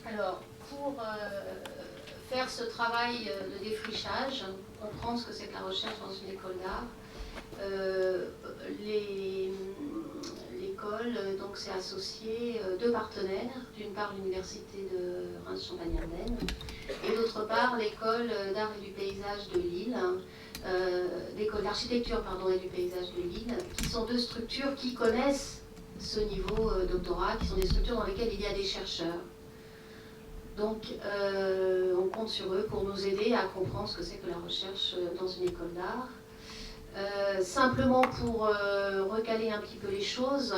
Alors, pour faire ce travail de défrichage, comprendre ce que c'est que la recherche dans une école d'art, l'école donc s'est associée deux partenaires, d'une part l'université de Reims-Champagne-Ardenne et d'autre part l'école d'art et du paysage de Lille, l'école d'architecture et du paysage de Lille, qui sont deux structures qui connaissent ce niveau doctorat, qui sont des structures dans lesquelles il y a des chercheurs. Donc on compte sur eux pour nous aider à comprendre ce que c'est que la recherche dans une école d'art. Simplement pour recaler un petit peu les choses,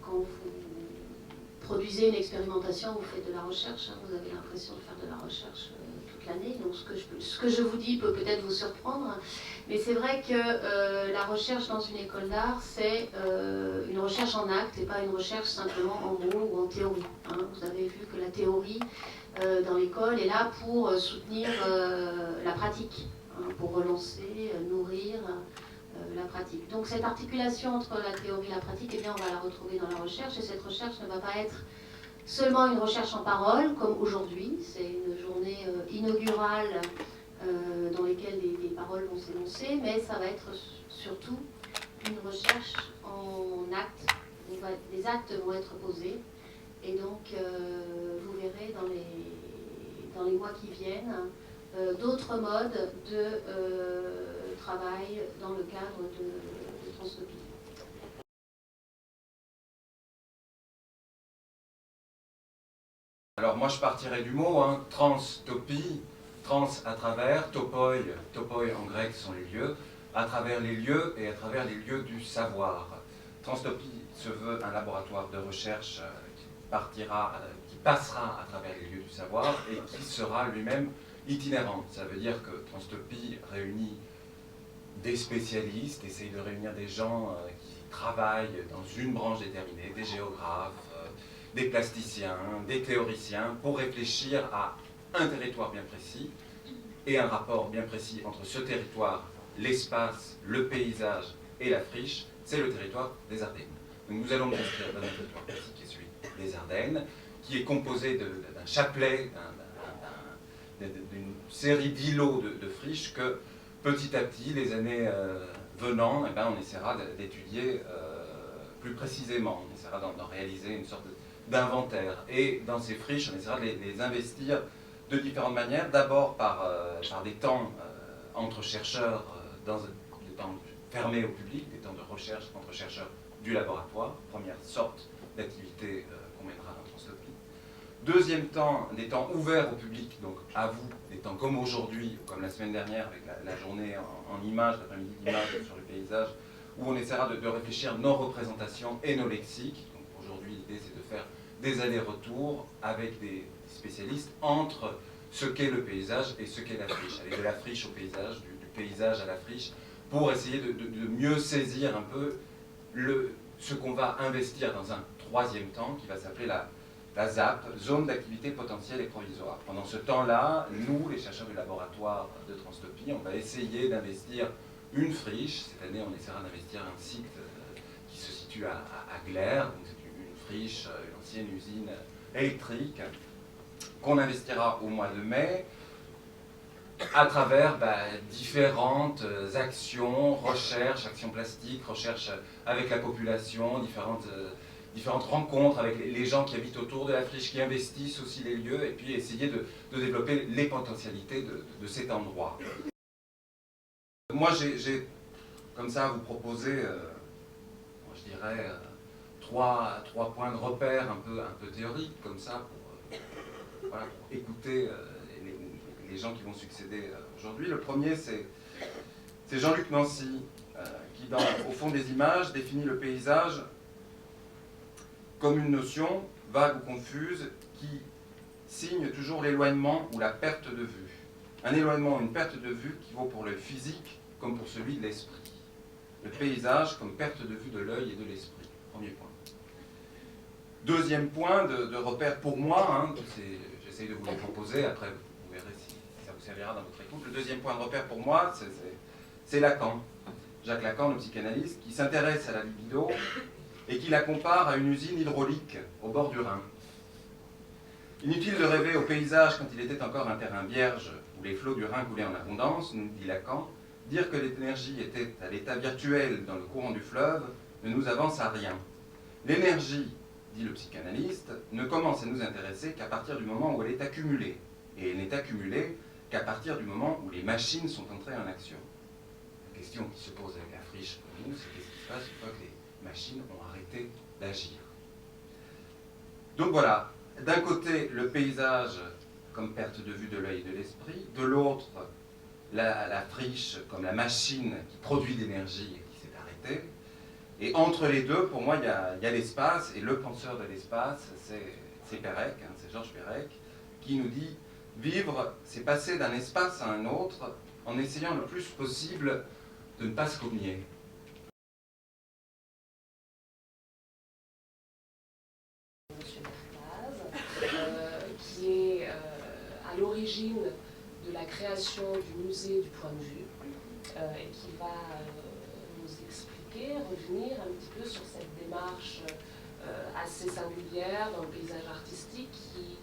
quand vous produisez une expérimentation, vous faites de la recherche, hein, vous avez l'impression de faire de la recherche toute l'année, donc ce que je vous dis peut peut-être vous surprendre, mais c'est vrai que la recherche dans une école d'art, c'est une recherche en acte et pas une recherche simplement en mots ou en théorie. Hein. Vous avez vu que la théorie dans l'école est là pour soutenir la pratique, hein, pour relancer, nourrir la pratique. Donc cette articulation entre la théorie et la pratique, eh bien, on va la retrouver dans la recherche, et cette recherche ne va pas être seulement une recherche en parole, comme aujourd'hui. C'est une journée inaugurale dans laquelle les paroles vont s'énoncer, mais ça va être surtout une recherche en actes. Les actes vont être posés, et donc vous verrez dans les mois qui viennent d'autres modes de travail dans le cadre de Transtopie. Alors moi je partirais du mot, hein, transtopie, trans à travers, topoi en grec sont les lieux, à travers les lieux et à travers les lieux du savoir. Transtopie se veut un laboratoire de recherche qui passera à travers les lieux du savoir et qui sera lui-même itinérant. Ça veut dire que Transtopie réunit des spécialistes, essaye de réunir des gens qui travaillent dans une branche déterminée, des géographes, des plasticiens, des théoriciens, pour réfléchir à un territoire bien précis et un rapport bien précis entre ce territoire, l'espace, le paysage et la friche, c'est le territoire des Ardennes. Donc nous allons nous inscrire dans un territoire précis qui est celui des Ardennes, qui est composé d'un chapelet, d'une série d'îlots de friches que petit à petit, les années venant, eh ben, on essaiera d'étudier plus précisément, on essaiera d'en réaliser une sorte d'inventaire. Et dans ces friches, on essaiera de les investir de différentes manières. D'abord par des temps entre chercheurs, dans des temps fermés au public, des temps de recherche entre chercheurs du laboratoire, première sorte d'activité qu'on mènera dans Transtopie. Deuxième temps, des temps ouverts au public, donc à vous, des temps comme aujourd'hui, ou comme la semaine dernière, avec la journée en images, l'après-midi d'images sur le paysage, où on essaiera de réfléchir nos représentations et nos lexiques. Donc aujourd'hui, l'idée c'est de faire des allers-retours avec des spécialistes entre ce qu'est le paysage et ce qu'est la friche. Aller de la friche au paysage, du paysage à la friche, pour essayer de mieux saisir un peu ce qu'on va investir dans un troisième temps, qui va s'appeler la ZAP, Zone d'activité potentielle et provisoire. Pendant ce temps-là, nous, les chercheurs du laboratoire de Transtopie, on va essayer d'investir une friche. Cette année, on essaiera d'investir un site qui se situe à Gleyre, donc c'est une friche, une ancienne usine électrique, qu'on investira au mois de mai, à travers différentes actions, recherches, actions plastiques, recherches avec la population, différentes rencontres avec les gens qui habitent autour de la friche, qui investissent aussi les lieux, et puis essayer de développer les potentialités de cet endroit. Moi, j'ai comme ça à vous proposer, je dirais, trois points de repère un peu théoriques, comme ça, pour écouter les gens qui vont succéder aujourd'hui. Le premier, c'est Jean-Luc Nancy, qui, au fond des images, définit le paysage comme une notion vague ou confuse qui signe toujours l'éloignement ou la perte de vue. Un éloignement ou une perte de vue qui vaut pour le physique comme pour celui de l'esprit. Le paysage comme perte de vue de l'œil et de l'esprit. Premier point. Deuxième point de repère pour moi, hein, j'essaye de vous le proposer, après vous verrez si ça vous servira dans votre écoute. Le deuxième point de repère pour moi, c'est Lacan. Jacques Lacan, le psychanalyste, qui s'intéresse à la libido et qui la compare à une usine hydraulique au bord du Rhin. Inutile de rêver au paysage quand il était encore un terrain vierge où les flots du Rhin coulaient en abondance, nous dit Lacan. Dire que l'énergie était à l'état virtuel dans le courant du fleuve ne nous avance à rien. L'énergie, dit le psychanalyste, ne commence à nous intéresser qu'à partir du moment où elle est accumulée. Et elle n'est accumulée qu'à partir du moment où les machines sont entrées en action. La question qui se pose avec la friche pour nous, c'est qu'est-ce qui se passe une fois que les machines ont arrêté d'agir. Donc voilà, d'un côté le paysage comme perte de vue de l'œil et de l'esprit, de l'autre la friche comme la machine qui produit l'énergie et qui s'est arrêtée. Et entre les deux, pour moi, il y a l'espace, et le penseur de l'espace, c'est Perec, hein, c'est Georges Perec, qui nous dit « Vivre, c'est passer d'un espace à un autre en essayant le plus possible de ne pas se cogner. » Monsieur Merclaz, qui est à l'origine de la création du musée du point de vue, et qui va nous expliquer, revenir un petit peu sur cette démarche assez singulière dans le paysage artistique qui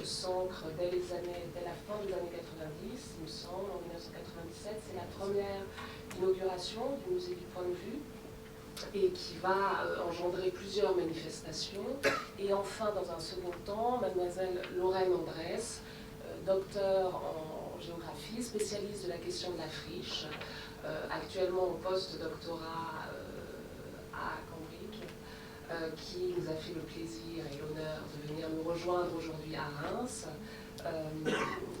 s'ancre dès la fin des années 90, il me semble, en 1997, c'est la première inauguration du musée du point de vue, et qui va engendrer plusieurs manifestations. Et enfin, dans un second temps, mademoiselle Lorraine Andrès, docteur en géographie, spécialiste de la question de la friche, actuellement au post-doctorat à Cambridge, qui nous a fait le plaisir et l'honneur de venir nous rejoindre aujourd'hui à Reims,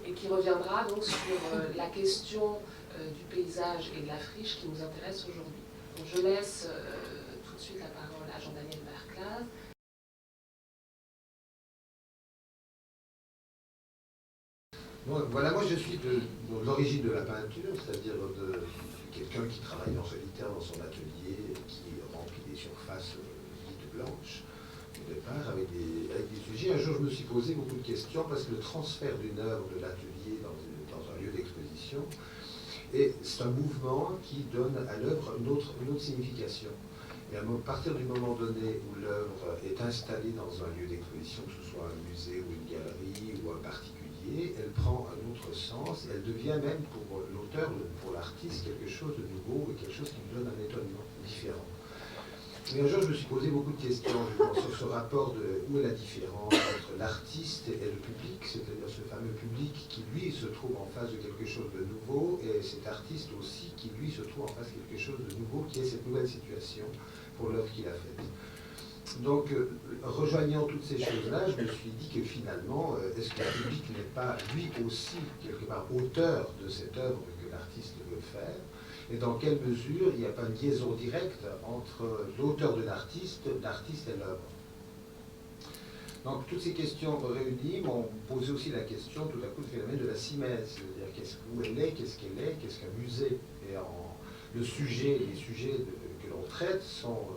et qui reviendra donc sur la question du paysage et de la friche qui nous intéresse aujourd'hui. Donc je laisse tout de suite la parole à Jean-Daniel Merclaz. Bon, voilà, moi je suis de l'origine de la peinture, c'est-à-dire de quelqu'un qui travaille en solitaire dans son atelier, qui remplit des surfaces dites blanches, au départ, avec des sujets. Un jour, je me suis posé beaucoup de questions parce que le transfert d'une œuvre de l'atelier dans un lieu d'exposition, c'est un mouvement qui donne à l'œuvre une autre signification. Et à partir du moment donné où l'œuvre est installée dans un lieu d'exposition, que ce soit un musée ou une galerie ou un particulier, elle prend un autre sens, elle devient même pour l'auteur, pour l'artiste, quelque chose de nouveau et quelque chose qui lui donne un étonnement différent. Mais un jour, je me suis posé beaucoup de questions sur ce rapport de où est la différence entre l'artiste et le public, c'est-à-dire ce fameux public qui, lui, se trouve en face de quelque chose de nouveau, et cet artiste aussi qui, lui, se trouve en face de quelque chose de nouveau, qui est cette nouvelle situation pour l'œuvre qu'il a faite. Donc, rejoignant toutes ces choses-là, je me suis dit que finalement, est-ce que le public n'est pas, lui aussi, quelque part, auteur de cette œuvre que l'artiste veut faire? Et dans quelle mesure il n'y a pas une liaison directe entre l'auteur de l'artiste et l'œuvre. Donc toutes ces questions réunies m'ont posé aussi la question, tout à coup, du phénomène de la simèse, c'est-à-dire où elle est, qu'est-ce qu'un musée. Et les sujets que l'on traite sont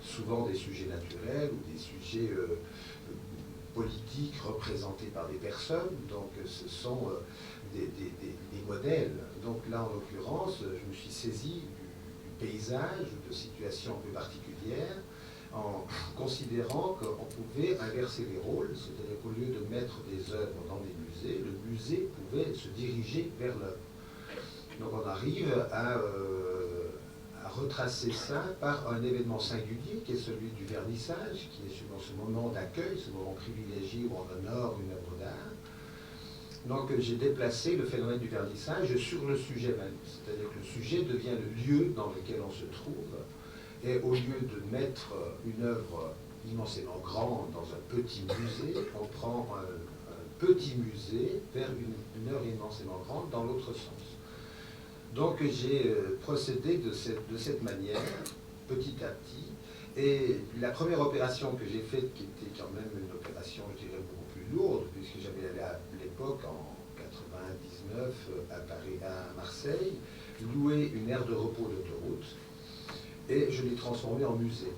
souvent des sujets naturels ou des sujets politiques représentés par des personnes, donc ce sont des modèles. Donc là, en l'occurrence, je me suis saisi du paysage, de situations un peu particulières, en considérant qu'on pouvait inverser les rôles, c'est-à-dire qu'au lieu de mettre des œuvres dans des musées, le musée pouvait se diriger vers l'œuvre. Donc on arrive à retracer ça par un événement singulier qui est celui du vernissage, qui est souvent ce moment d'accueil, ce moment privilégié où on honore une œuvre d'art. Donc j'ai déplacé le phénomène du vernissage sur le sujet même, c'est-à-dire que le sujet devient le lieu dans lequel on se trouve, et au lieu de mettre une œuvre immensément grande dans un petit musée, on prend un petit musée vers une œuvre immensément grande dans l'autre sens. Donc j'ai procédé de cette manière, petit à petit, et la première opération que j'ai faite, qui était quand même une opération, je dirais, beaucoup plus lourde, puisque j'avais allé à l'époque, en 99, à Marseille, louer une aire de repos d'autoroute, et je l'ai transformée en musée.